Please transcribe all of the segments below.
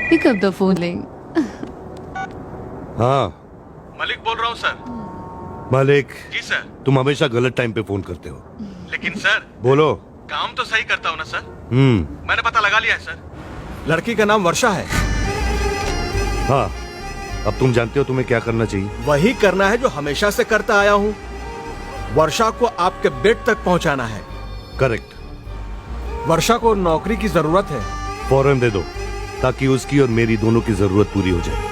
Pick up the phone, Ling. हाँ मलिक बोल रहा हूँ सर। मालिक, जी सर। तुम हमेशा गलत टाइम पे फोन करते हो। लेकिन सर बोलो। काम तो सही करता हूँ ना सर? मैंने पता लगा लिया है सर। लड़की का नाम वर्षा है। हाँ, अब तुम जानते हो तुम्हें क्या करना चाहिए। वही करना है जो हमेशा से करता आया हूँ। वर्षा को आपके बेड तक पहुँचाना है। करेक्ट। वर्षा को नौकरी की जरूरत है। फौरन दे दो ताकि उसकी और मेरी दोनों की जरूरत पूरी हो जाए।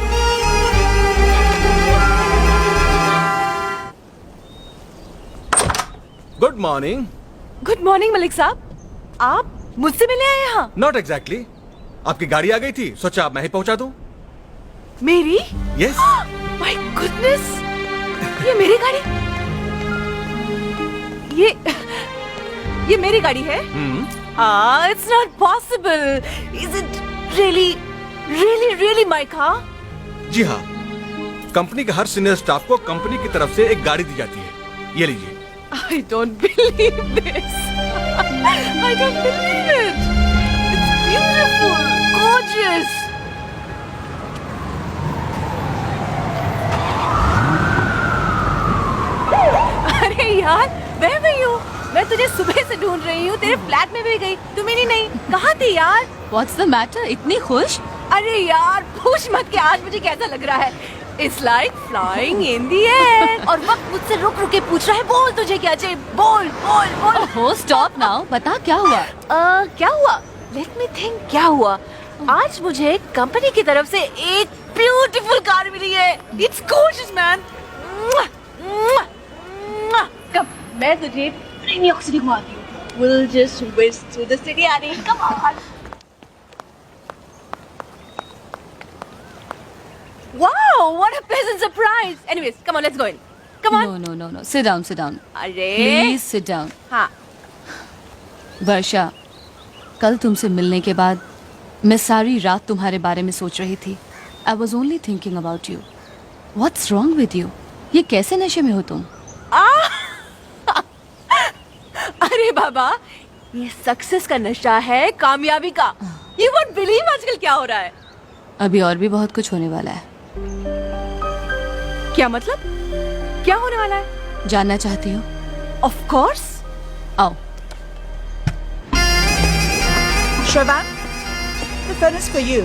Good morning. Good morning Malik साहब, आप मुझसे मिलने आए यहाँ? Not exactly. आपकी गाड़ी आ गई थी, सोचा आप मैं ही पहुंचा दूं। मेरी? यस। माय गुडनेस, ये मेरी गाड़ी? ये मेरी गाड़ी है? It's not possible. Is it really my car? जी हाँ, कंपनी के हर सीनियर स्टाफ को कंपनी की तरफ से एक गाड़ी दी जाती है। ये लीजिए। I don't believe this. I don't believe it. It's beautiful, gorgeous. अरे यार, where were you? मैं तुझे सुबह से ढूंढ रही हूँ, तेरे फ्लैट में भी गई, तू मिली नहीं। कहाँ थी यार? What's the matter? इतनी खुश? अरे यार, पूछ मत कि आज मुझे कैसा लग रहा है। It's like flying in the air. और वक्त मुझसे रुक रुक के पूछ रहा है, बोल तुझे क्या चाहिए, बोल बोल बोल। Oh, stop now. बता क्या हुआ? क्या हुआ? Let me think, क्या हुआ? आज मुझे कंपनी की तरफ से एक ब्यूटीफुल कार मिली है। It's gorgeous, man. कब मैं तुझे न्यूयॉर्क सिटी घुमाती हूँ। We'll just whiz through the city, Annie. Come on. Wow, what a pleasant surprise. Anyways, come on, let's go in. Come on. No. Sit down. अरे Please sit down. हाँ, वर्षा, कल तुमसे मिलने के बाद मैं सारी रात तुम्हारे बारे में सोच रही थी। I was only thinking about you. What's wrong with you? ये कैसे नशे में हो तुम? अरे बाबा, ये सक्सेस का नशा है, कामयाबी का। You won't believe आजकल क्या हो रहा है। अभी और भी बहुत कुछ होने वाला है। क्या मतलब? क्या होने वाला है? जानना चाहती हो? Of course. आओ। Shravan, the phone is for you.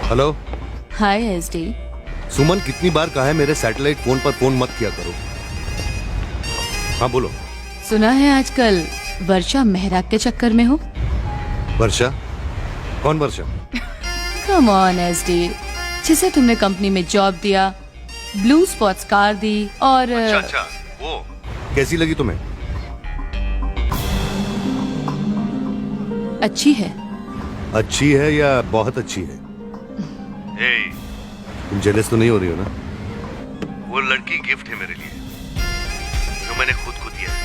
Hello. Hi SD. Suman, कितनी बार कहा है मेरे सैटेलाइट फोन पर फोन मत किया करो। हाँ बोलो। सुना है आजकल वर्षा मेहरा के चक्कर में हो। वर्षा? कौन वर्षा? कम ऑन एसडी, जिसे तुमने कंपनी में जॉब दिया, ब्लू स्पॉट्स कार दी और अच्छा, वो कैसी लगी तुम्हें? अच्छी है। अच्छी है या बहुत अच्छी है? तुम जेलस तो नहीं हो रही हो ना? वो लड़की गिफ्ट है मेरे लिए, जो मैंने खुद को दिया है।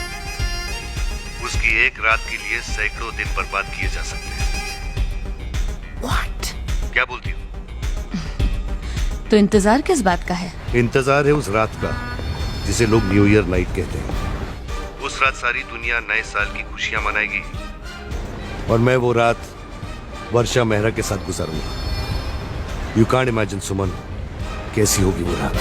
उसकी एक रात के लिए सैकड़ों दिन बर्बाद किए जा सकते हैं। What? क्या बोलती हो? तो इंतजार किस बात का है? इंतजार है उस रात का जिसे लोग न्यू ईयर नाइट कहते हैं। उस रात सारी दुनिया नए साल की खुशियां मनाएगी और मैं वो रात वर्षा मेहरा के साथ गुजारूंगा। यू कांट इमेजिन सुमन, कैसी होगी वो रात।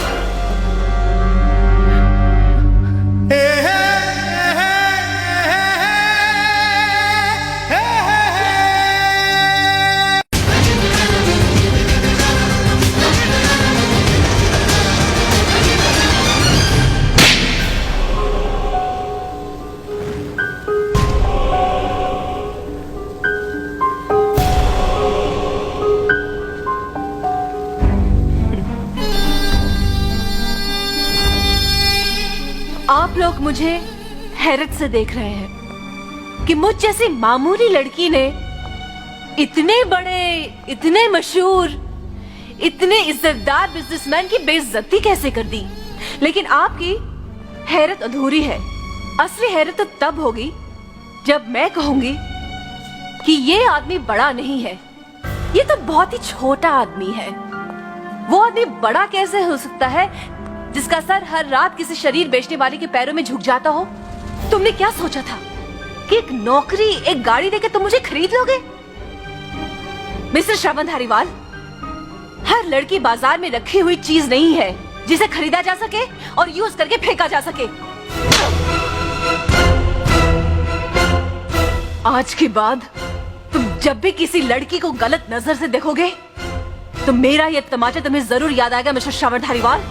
आप लोग मुझे हैरत से देख रहे हैं कि मुझ जैसी मामूली लड़की ने इतने बड़े, इतने मशहूर, इतने इज्जतदार बिजनेसमैन की बेइज्जती कैसे कर दी। लेकिन आपकी हैरत अधूरी है। असली हैरत तो तब होगी जब मैं कहूंगी कि ये आदमी बड़ा नहीं है, ये तो बहुत ही छोटा आदमी है। वो आदमी बड़ा कैसे हो सकता है जिसका सर हर रात किसी शरीर बेचने वाले के पैरों में झुक जाता हो। तुमने क्या सोचा था कि एक नौकरी, एक गाड़ी देके तुम मुझे खरीद लोगे? मिस्टर श्रवण धारीवाल, हर लड़की बाजार में रखी हुई चीज नहीं है जिसे खरीदा जा सके और यूज करके फेंका जा सके। आज के बाद तुम जब भी किसी लड़की को गलत नजर से देखोगे तो मेरा ये तमाचा तुम्हें जरूर याद आएगा, मिस्टर श्रवण धारीवाल।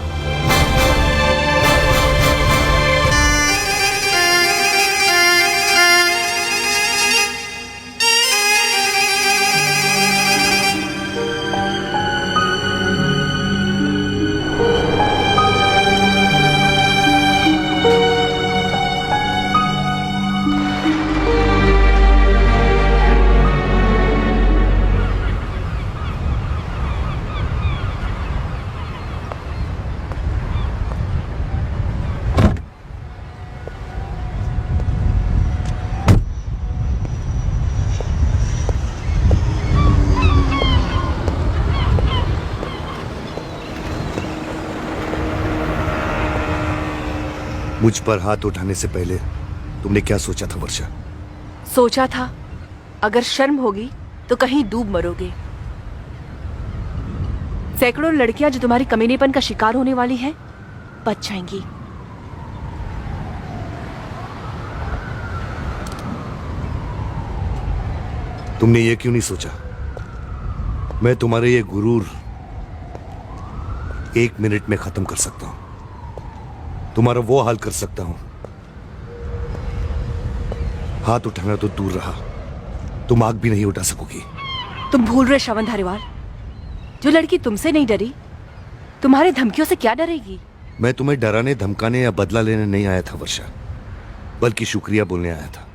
मुझ पर हाथ उठाने से पहले तुमने क्या सोचा था वर्षा? सोचा था अगर शर्म होगी तो कहीं डूब मरोगे। सैकड़ों लड़कियां जो तुम्हारी कमीनेपन का शिकार होने वाली हैं, बच जाएंगी। तुमने ये क्यों नहीं सोचा मैं तुम्हारे ये गुरूर 1 मिनट में खत्म कर सकता हूं, तुम्हारा वो हाल कर सकता हूं। हाथ उठाना तो दूर रहा, तुम आग भी नहीं उठा सकोगी। तुम भूल रहे श्रवण धारीवाल, जो लड़की तुमसे नहीं डरी तुम्हारे धमकियों से क्या डरेगी? मैं तुम्हें डराने, धमकाने या बदला लेने नहीं आया था वर्षा, बल्कि शुक्रिया बोलने आया था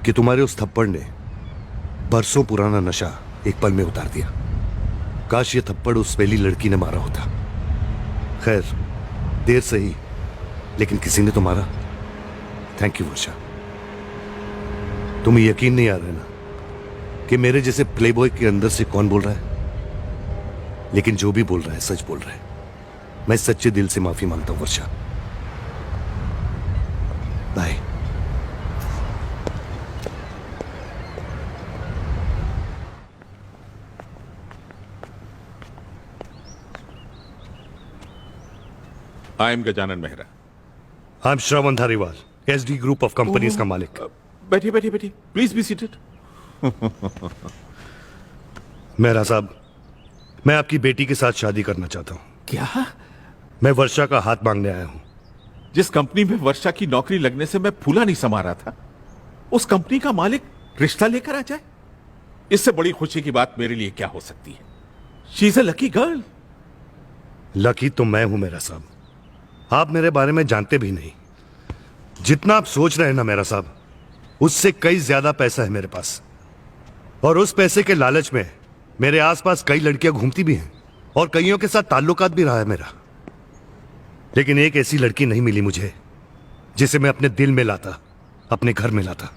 कि तुम्हारे उस थप्पड़ ने बरसों पुराना नशा एक पल में उतार दिया। काश ये थप्पड़ उस पहली लड़की ने मारा होता। खैर, देर से ही, लेकिन किसी ने तो मारा। थैंक यू वर्षा। तुम्हें यकीन नहीं आ रहा है ना कि मेरे जैसे प्लेबॉय के अंदर से कौन बोल रहा है? लेकिन जो भी बोल रहा है सच बोल रहा है। मैं सच्चे दिल से माफी मांगता हूं Varsha. Bye. I am Gajanan Mehra. I am Shravan Dhariwal, SD group of companies का मालिक। बैठिए बैठिए बैठिए, प्लीज बी सीटेड। मेहरा साहब, मैं आपकी बेटी के साथ शादी करना चाहता हूं। क्या? मैं वर्षा का हाथ मांगने आया हूं। जिस कंपनी में वर्षा की नौकरी लगने से मैं फूला नहीं समा रहा था, उस कंपनी का मालिक रिश्ता लेकर आ जाए, इससे बड़ी खुशी की बात मेरे लिए क्या हो सकती है? She is a lucky girl. Lucky तो मैं हूं मेरा साहब, आप मेरे बारे में जानते भी नहीं। जितना आप सोच रहे हैं ना मेरा साहब, उससे कई ज्यादा पैसा है मेरे पास, और उस पैसे के लालच में मेरे आसपास कई लड़कियां घूमती भी हैं और कईयों के साथ ताल्लुकात भी रहा है मेरा। लेकिन एक ऐसी लड़की नहीं मिली मुझे जिसे मैं अपने दिल में लाता, अपने घर में लाता।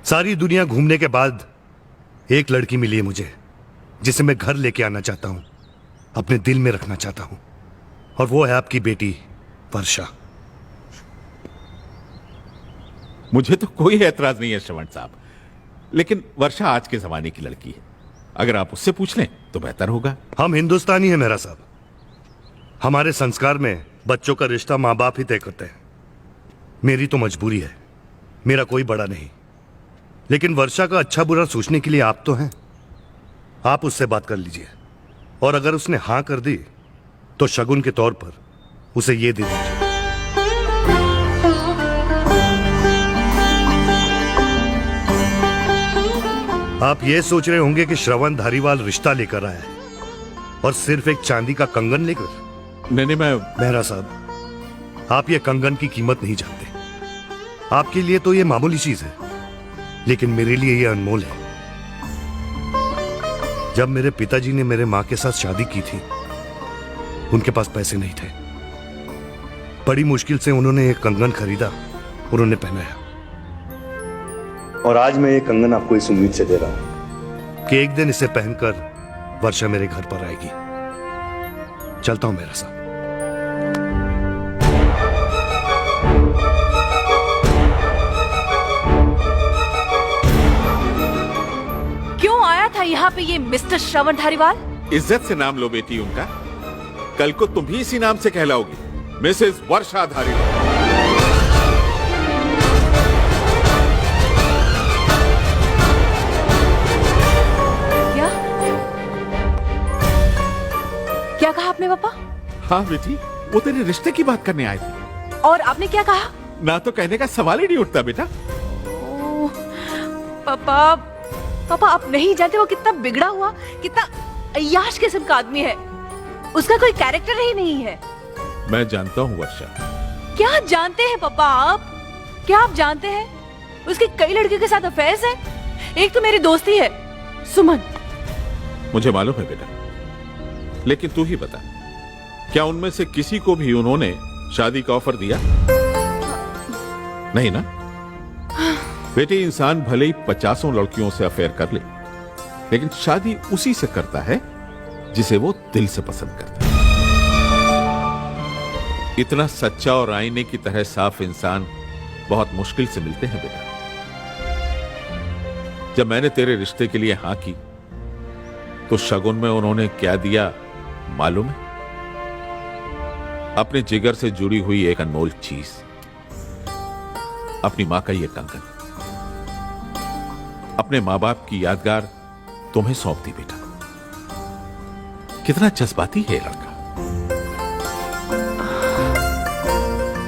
सारी दुनिया घूमने के बाद एक लड़की मिली है मुझे जिसे मैं घर लेके आना चाहता हूं, अपने दिल में रखना चाहता हूं, और वो है आपकी बेटी वर्षा। मुझे तो कोई एतराज नहीं है श्रवण साहब, लेकिन वर्षा आज के जमाने की लड़की है। अगर आप उससे पूछ लें तो बेहतर होगा। हम हिंदुस्तानी हैं मेरा साहब, हमारे संस्कार में बच्चों का रिश्ता माँ बाप ही तय करते हैं। मेरी तो मजबूरी है, मेरा कोई बड़ा नहीं, लेकिन वर्षा का अच्छा बुरा सोचने के लिए आप तो हैं। आप उससे बात कर लीजिए, और अगर उसने हां कर दी तो शगुन के तौर पर उसे ये दे दीजिए। आप ये सोच रहे होंगे कि श्रवण धारीवाल रिश्ता लेकर आया है और सिर्फ एक चांदी का कंगन लेकर। नहीं, मैं मेहरा साहब, आप ये कंगन की कीमत नहीं जानते। आपके लिए तो ये मामूली चीज है, लेकिन मेरे लिए ये अनमोल है। जब मेरे पिताजी ने मेरे मां के साथ शादी की थी, उनके पास पैसे नहीं थे। बड़ी मुश्किल से उन्होंने एक कंगन खरीदा, उन्होंने पहनाया, और आज मैं ये कंगन आपको इस उम्मीद से दे रहा हूं कि एक दिन इसे पहनकर वर्षा मेरे घर पर आएगी। चलता हूं मेरा साहब। पे ये मिस्टर श्रवण धारीवाल? इज्जत से नाम लो बेटी उनका। कल को तुम भी इसी नाम से कहलाओगी, मिसेस वर्षा धारीवाल। क्या क्या कहा आपने पापा? हाँ बेटी, वो तेरे रिश्ते की बात करने आए थे। और आपने क्या कहा? ना तो कहने का सवाल ही नहीं उठता बेटा। ओह, पापा पापा आप नहीं जानते वो कितना बिगड़ा हुआ, कितना अय्याश किस्म का आदमी है। उसका कोई कैरेक्टर ही नहीं है। मैं जानता हूँ वर्षा। क्या जानते हैं पापा आप? क्या आप जानते हैं उसके कई लड़कियों के साथ अफेयर्स है? एक तो मेरी दोस्ती है सुमन। मुझे मालूम है बेटा, लेकिन तू ही बता, क्या उनमें से किसी को भी उन्होंने शादी का ऑफर दिया? नहीं ना बेटी, इंसान भले ही 50 लड़कियों से अफेयर कर ले, लेकिन शादी उसी से करता है जिसे वो दिल से पसंद करता है। इतना सच्चा और आईने की तरह साफ इंसान बहुत मुश्किल से मिलते हैं बेटा। जब मैंने तेरे रिश्ते के लिए हां की तो शगुन में उन्होंने क्या दिया मालूम है? अपने जिगर से जुड़ी हुई एक अनमोल चीज, अपनी मां का ये कंगन, अपने मां बाप की यादगार तुम्हें सौंप दी बेटा। कितना जज्बाती है ये लड़का।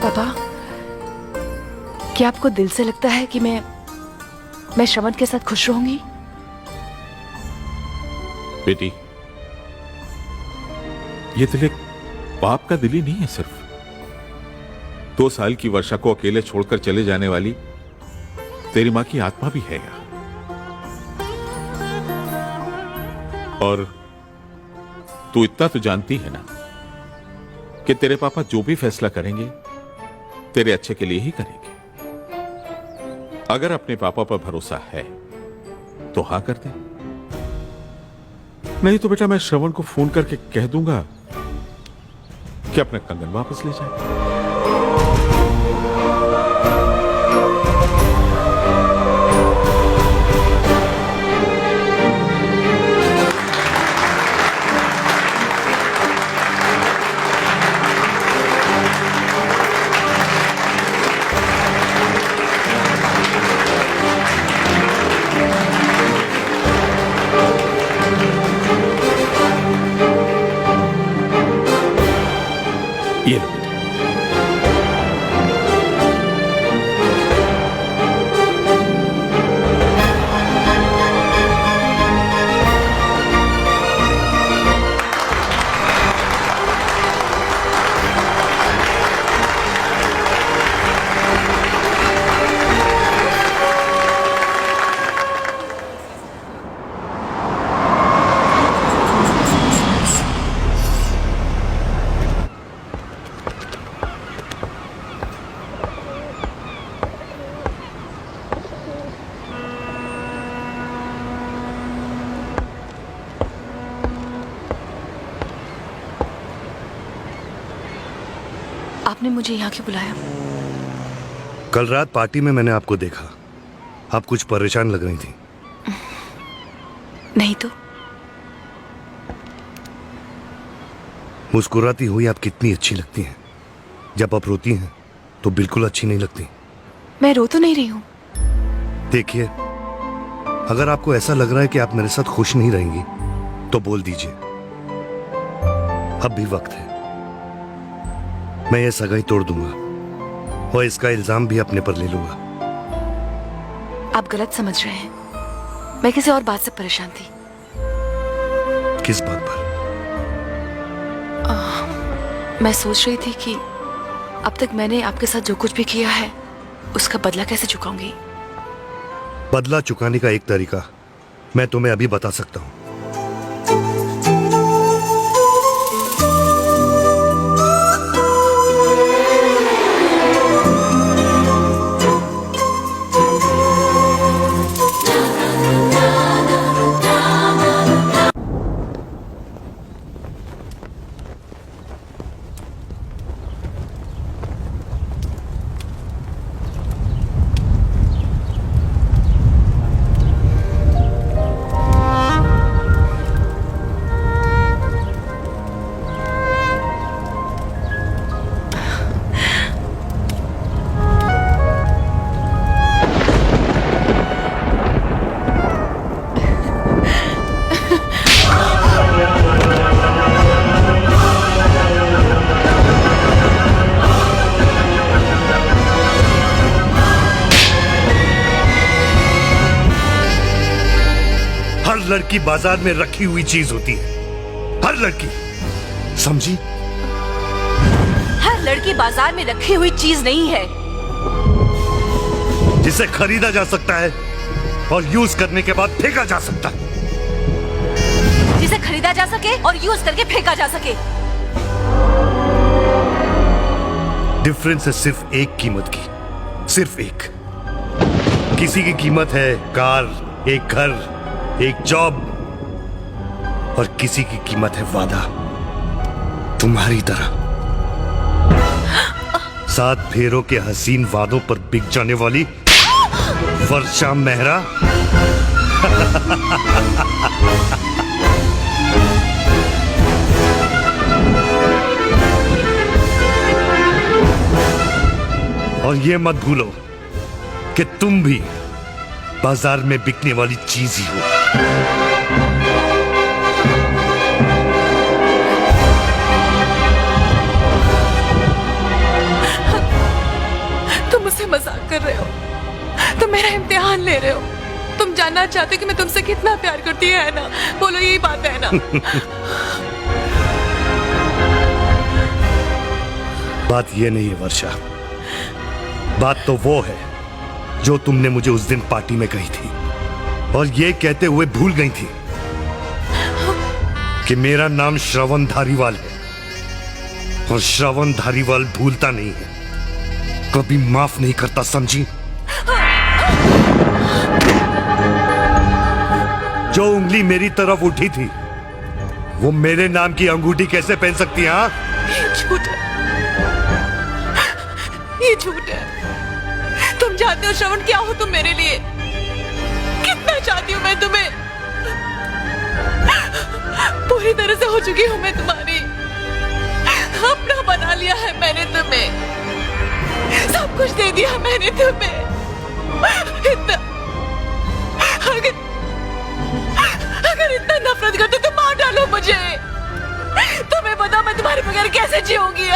पापा क्या आपको दिल से लगता है कि मैं श्रवण के साथ खुश रहूंगी? बेटी, ये दिल एक बाप का दिल ही नहीं है सिर्फ। 2 साल की वर्षा को अकेले छोड़कर चले जाने वाली तेरी मां की आत्मा भी है यहाँ। और तू इतना तो जानती है ना कि तेरे पापा जो भी फैसला करेंगे तेरे अच्छे के लिए ही करेंगे। अगर अपने पापा पर भरोसा है तो हाँ कर दे, नहीं तो बेटा मैं श्रवण को फोन करके कह दूंगा कि अपना कंगन वापस ले जाए। ये लो बेटा। आपने मुझे यहाँ क्यों बुलाया? कल रात पार्टी में मैंने आपको देखा, आप कुछ परेशान लग रही थी। नहीं तो मुस्कुराती हुई आप कितनी अच्छी लगती हैं। जब आप रोती हैं तो बिल्कुल अच्छी नहीं लगती। मैं रो तो नहीं रही हूँ। देखिए, अगर आपको ऐसा लग रहा है कि आप मेरे साथ खुश नहीं रहेंगी तो बोल दीजिए, अब भी वक्त है। मैं ये सगाई तोड़ दूंगा और इसका इल्जाम भी अपने पर ले लूंगा। आप गलत समझ रहे हैं, मैं किसी और बात से परेशान थी। किस बात पर? मैं सोच रही थी कि अब तक मैंने आपके साथ जो कुछ भी किया है उसका बदला कैसे चुकाऊंगी। बदला चुकाने का एक तरीका मैं तुम्हें अभी बता सकता हूं। लड़की बाजार में रखी हुई चीज होती है, हर लड़की, समझी? हर लड़की बाजार में रखी हुई चीज नहीं है जिसे खरीदा जा सकता है और यूज करने के बाद फेंका जा सकता है। जिसे खरीदा जा सके और यूज करके फेंका जा सके। डिफरेंस है सिर्फ एक कीमत की, सिर्फ एक। किसी की कीमत है कार, एक घर, एक जॉब, और किसी की कीमत है वादा, तुम्हारी तरह। 7 फेरों के हसीन वादों पर बिक जाने वाली वर्षा मेहरा। और ये मत भूलो कि तुम भी बाजार में बिकने वाली चीज ही हो। तुम मुझसे मजाक कर रहे हो, तुम मेरा इम्तिहान ले रहे हो। तुम जानना चाहते हो कि मैं तुमसे कितना प्यार करती है ना? बोलो, यही बात है ना? बात ये नहीं है वर्षा, बात तो वो है जो तुमने मुझे उस दिन पार्टी में कही थी, और ये कहते हुए भूल गई थी कि मेरा नाम श्रवण धारीवाल है, और श्रवण धारीवाल भूलता नहीं है, कभी माफ नहीं करता, समझी? जो उंगली मेरी तरफ उठी थी वो मेरे नाम की अंगूठी कैसे पहन सकती है? हाँ, ये झूठ है, ये झूठ है। तुम जानते हो श्रवण क्या हो तुम मेरे लिए, कितना चाहती हूँ मैं तुम्हें। पूरी तरह से हो चुकी हूँ मैं तुम्हारी, अपना बना लिया है मैंने तुम्हें, सब कुछ दे दिया मैंने तुम्हें। अगर इतना नफरत करते तो मार डालो मुझे। तुम्हें पता मैं तुम्हारे बगैर कैसे जीऊंगी?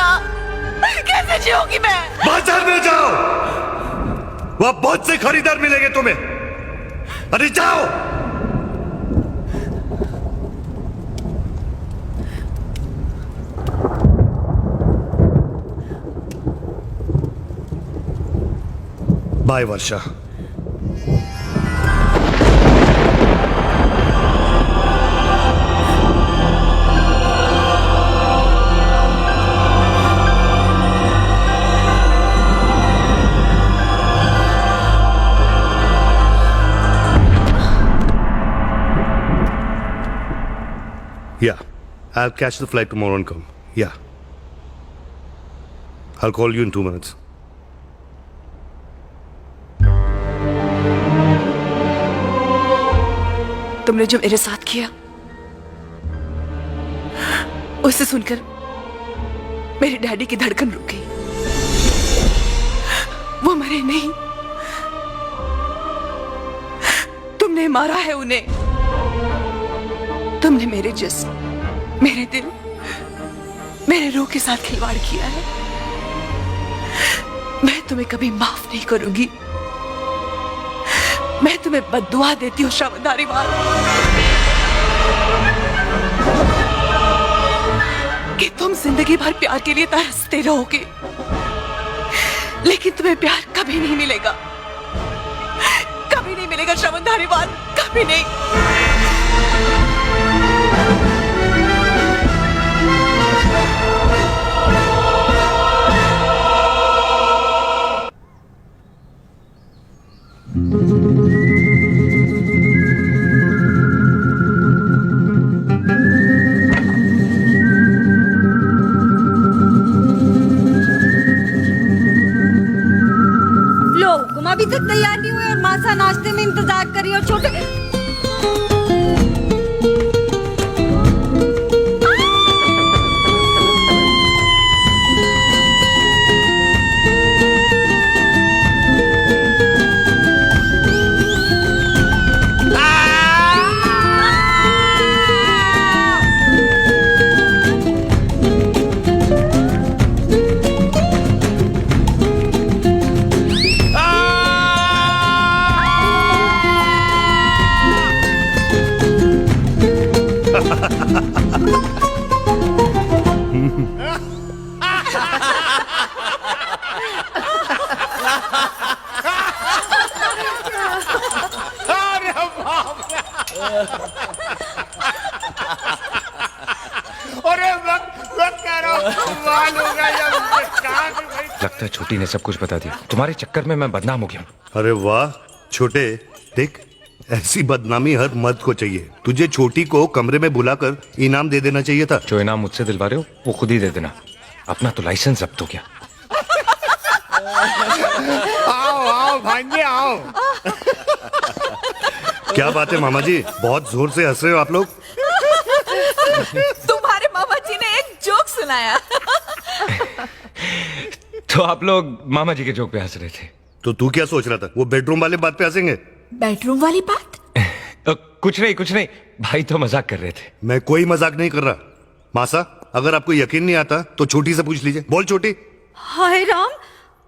कैसे जीऊंगी मैं? बाजार में जाओ, वहां बहुत से खरीदार मिलेंगे तुम्हें। अरे जाओ। Bye Varsha. Yeah, I'll catch the flight tomorrow and come. Yeah. I'll call you in 2 minutes. तुमने जो मेरे साथ किया उसे सुनकर मेरे डैडी की धड़कन रुक गई। वो मरे नहीं, तुमने मारा है उन्हें। तुमने मेरे जिस्म, मेरे दिल, मेरे रूह के साथ खिलवाड़ किया है। मैं तुम्हें कभी माफ नहीं करूंगी। मैं तुम्हें बद्दुआ देती हूँ श्रवण धारीवाल, कि तुम जिंदगी भर प्यार के लिए तरसते रहोगे, लेकिन तुम्हें प्यार कभी नहीं मिलेगा, कभी नहीं मिलेगा श्रवण धारीवाल, कभी नहीं। अभी तक तैयार नहीं हुए और मासा नाश्ते में इंतजार कर रही है और छोटे लगता है छोटी ने सब कुछ बता दिया। तुम्हारे चक्कर में मैं बदनाम हो गया हूँ। अरे वाह छोटे, देख ऐसी बदनामी हर मर्द को चाहिए। तुझे छोटी को कमरे में बुलाकर इनाम दे देना चाहिए था। जो इनाम मुझसे दिलवा रहे हो वो खुद ही दे देना। अपना तो लाइसेंस जब्त हो गया। आओ आओ भांजे आओ। क्या बात है मामा जी, बहुत जोर से हंस रहे हो आप लोग। तुम्हारे मामा जी ने एक जोक सुनाया। तो आप लोग मामा जी के जोक पे हंस रहे थे। तो तू क्या सोच रहा था, वो बेडरूम वाले बात पे हंसेंगे? बेडरूम वाली बात? कुछ नहीं भाई तो मजाक कर रहे थे। मैं कोई मजाक नहीं कर रहा। मासा, अगर आपको यकीन नहीं आता तो छोटी से पूछ लीजिए। बोल छोटी। हाय राम,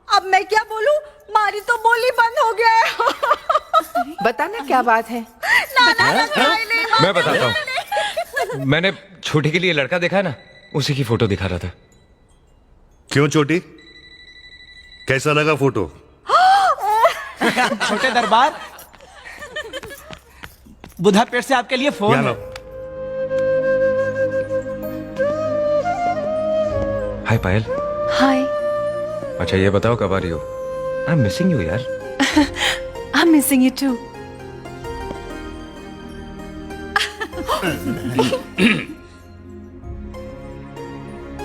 अब मैं क्या बोलूं? मारी तो बोली बंद हो गया है। बताना क्या बात है। मैं बताता हूँ। मैंने छोटी के लिए लड़का देखा है ना, उसी की फोटो दिखा रहा था। क्यों छोटी, कैसा लगा फोटो? छोटे दरबार, बुधा पेट से आपके लिए फोन है। हाय पायल। हाय। अच्छा ये बताओ कब आ रही हो? आई एम मिसिंग यू यार। I am missing you too.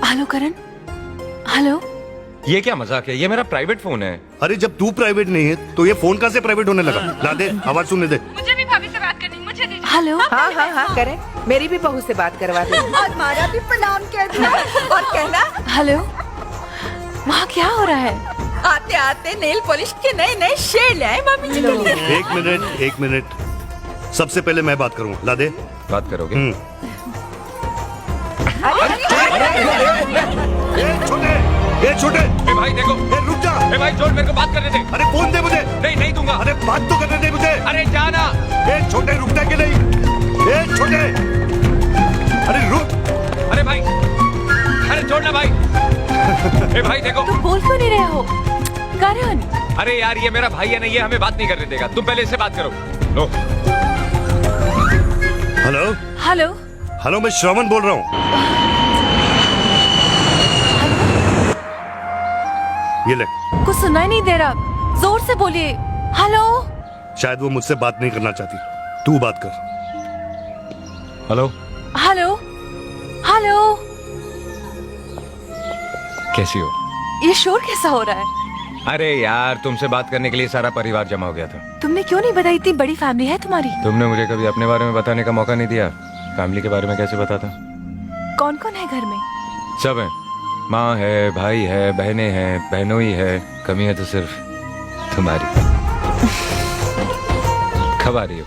Hello Karan. Hello. ये क्या मजाक है? ये मेरा प्राइवेट फोन है। अरे जब तू प्राइवेट नहीं है तो ये फोन कहां से प्राइवेट होने लगा? ला दे, आवाज सुनने दे। मुझे भी भाभी से बात करनी, मुझे दीजिए। हेलो। हाँ करें, मेरी भी बहू से बात करवा दे। और मारा भी प्रणाम कहना और कहना हेलो। वहाँ क्या हो रहा है? आते आते नेल पॉलिश के नए नए शेड ले आए मामी जी के लिए। एक मिनट, सबसे पहले मैं बात करूं। ला दे। बात करोगे? छोटे ए भाई देखो। रुक जा। ए भाई छोड़, मेरे को बात करने दे। अरे फोन दे मुझे। नहीं दूंगा। अरे बात तो करने दे मुझे। अरे जाना। छोटे रुकता कि नहीं? छोटे, अरे रुक। अरे भाई, अरे छोड़ना भाई। ए भाई देखो। तुम बोल क्यों नहीं रहे हो? करण। अरे यार ये मेरा भाई है ना, ये हमें बात नहीं करने देगा। तुम पहले इससे बात करो। लो। Hello hello. हेलो, मैं श्रवण बोल रहा हूँ। ये ले। कुछ सुनाई नहीं दे रहा, जोर से बोलिए। हेलो। शायद वो मुझसे बात नहीं करना चाहती। तू बात कर। हेलो। हेलो। हेलो। कैसी हो? ये शोर कैसा हो रहा है? अरे यार तुमसे बात करने के लिए सारा परिवार जमा हो गया था। तुमने क्यों नहीं बताई? इतनी बड़ी फैमिली है तुम्हारी। तुमने मुझे कभी अपने बारे में बताने का मौका नहीं दिया। फैमिली के बारे में कैसे बताता? कौन कौन है घर में? सब है। माँ है, भाई है, बहनें हैं, बहनोई है। कमी है तो सिर्फ तुम्हारी। कब आ रही हो?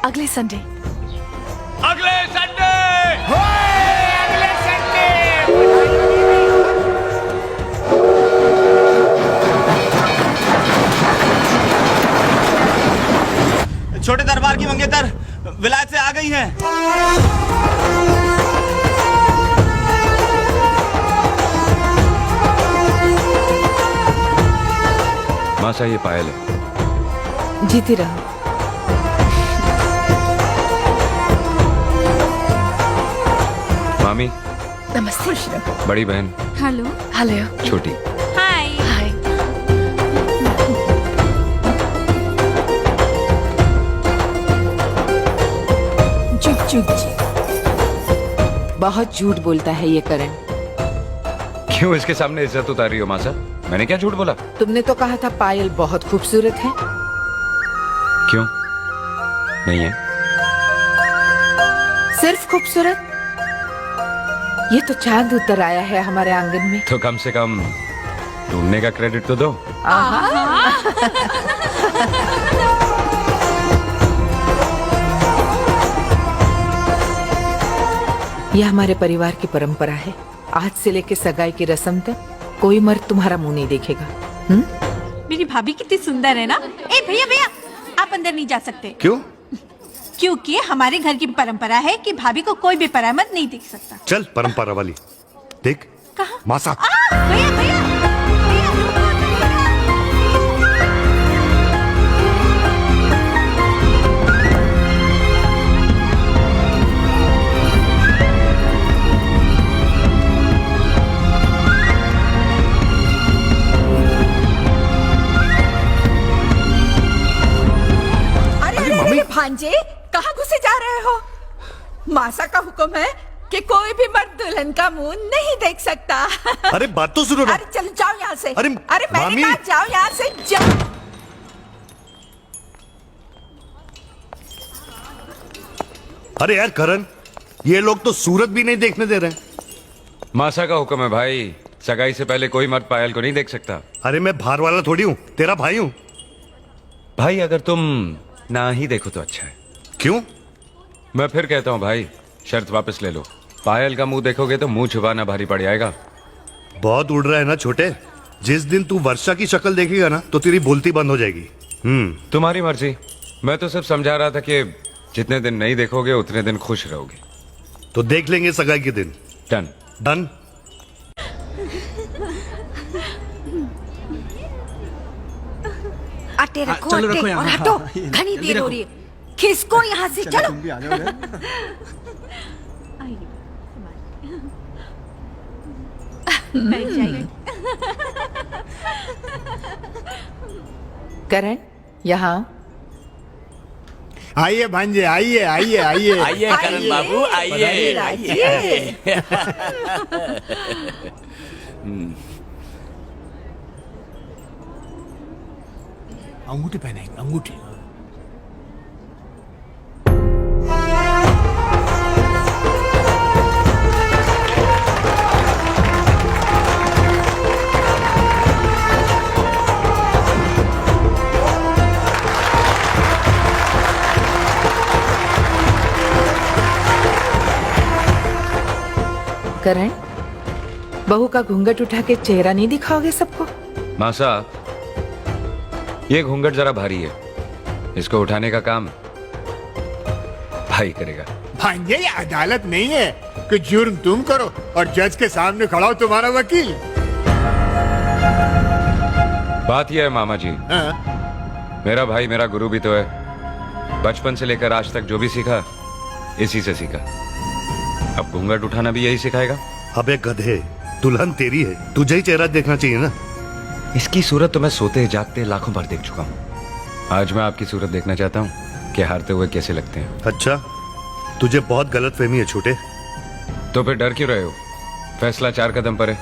अगले संडे। अगले संडे। अगले संडे। छोटे दरबार की मंगेतर विलायत से आ गई हैं। मासा ये पायल है। जीती रहो। मामी। नमस्ते। बड़ी बहन। हेलो। हेलो। छोटी। हाय। हाय। चुप। बहुत झूठ बोलता है ये करण। क्यों इसके सामने इज्जत उतार रही हो मासा? मैंने क्या झूठ बोला? तुमने तो कहा था पायल बहुत खूबसूरत है। क्यों नहीं है? सिर्फ खूबसूरत? ये तो चांद उतर आया है हमारे आंगन में। तो कम से कम ढूंढने का क्रेडिट तो दो। यह हमारे परिवार की परंपरा है। आज से लेके सगाई की रस्म तक कोई मर्द तुम्हारा मुंह नहीं देखेगा। मेरी भाभी कितनी सुंदर है ना। ए भैया भैया, आप अंदर नहीं जा सकते। क्यों? क्योंकि हमारे घर की परंपरा है कि भाभी को कोई भी परामद नहीं देख सकता। चल परंपरा वाली देख। कहाँ? मासा। भैया भैया अरे भांजे, कहाँ घुसे जा रहे हो? मासा का हुक्म है कि कोई भी मर्द दुल्हन का मुंह नहीं देख सकता। अरे बात तो सुनो ना। अरे चलो जाओ यहाँ से। अरे मैंने मामी। कहा जाओ यहाँ से, जाओ। अरे यार करण, ये लोग तो सूरत भी नहीं देखने दे रहे हैं। मासा का हुक्म है भाई, सगाई से पहले कोई मर्द पायल को नहीं देख सकता। अरे मैं बाहर वाला थोड़ी हूँ, तेरा भाई हूँ। भाई अगर तुम ना ही देखो तो अच्छा है। क्यों? मैं फिर कहता हूँ भाई, शर्त वापस ले लो। पायल का मुंह देखोगे तो मुंह छुपाना भारी पड़ जाएगा। बहुत उड़ रहा है ना छोटे। जिस दिन तू वर्षा की शक्ल देखेगा ना तो तेरी बोलती बंद हो जाएगी। तुम्हारी मर्जी। मैं तो सिर्फ समझा रहा था कि जितने दिन नहीं देखोगे उतने दिन खुश रहोगे। तो देख लेंगे सगाई के दिन। डन। डन। आटे रखो, आटे और हटो, घनी देर हो रही है। खिसको यहाँ से, चलो। करण, यहाँ आइए भांजे, आइए आइए आइए आइए करण बाबू, आइए आइए। अंगूठी पहनेंगे, अंगूठी। करण, बहू का घूंघट उठा के चेहरा नहीं दिखाओगे सबको? मासा, ये घूंघट जरा भारी है, इसको उठाने का काम भाई करेगा। भांजे, ये अदालत नहीं है कि जुर्म तुम करो और जज के सामने खड़ा हो तुम्हारा वकील। बात यह है मामा जी, हाँ? मेरा भाई मेरा गुरु भी तो है। बचपन से लेकर आज तक जो भी सीखा इसी से सीखा। अब घूंघट उठाना भी यही सिखाएगा। अबे गधे, दुल्हन तेरी है, तुझे ही चेहरा देखना चाहिए ना। इसकी सूरत तो मैं सोते जागते लाखों बार देख चुका हूँ। आज मैं आपकी सूरत देखना चाहता हूँ कि हारते हुए कैसे लगते हैं। अच्छा, तुझे बहुत गलत फहमी है छोटे। तो फिर डर क्यों रहे हो? फैसला 4 कदम पर है।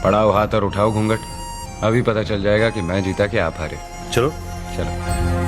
पड़ाओ हाथ और उठाओ घूंघट। अभी पता चल जाएगा कि मैं जीता कि आप हारे। चलो चलो।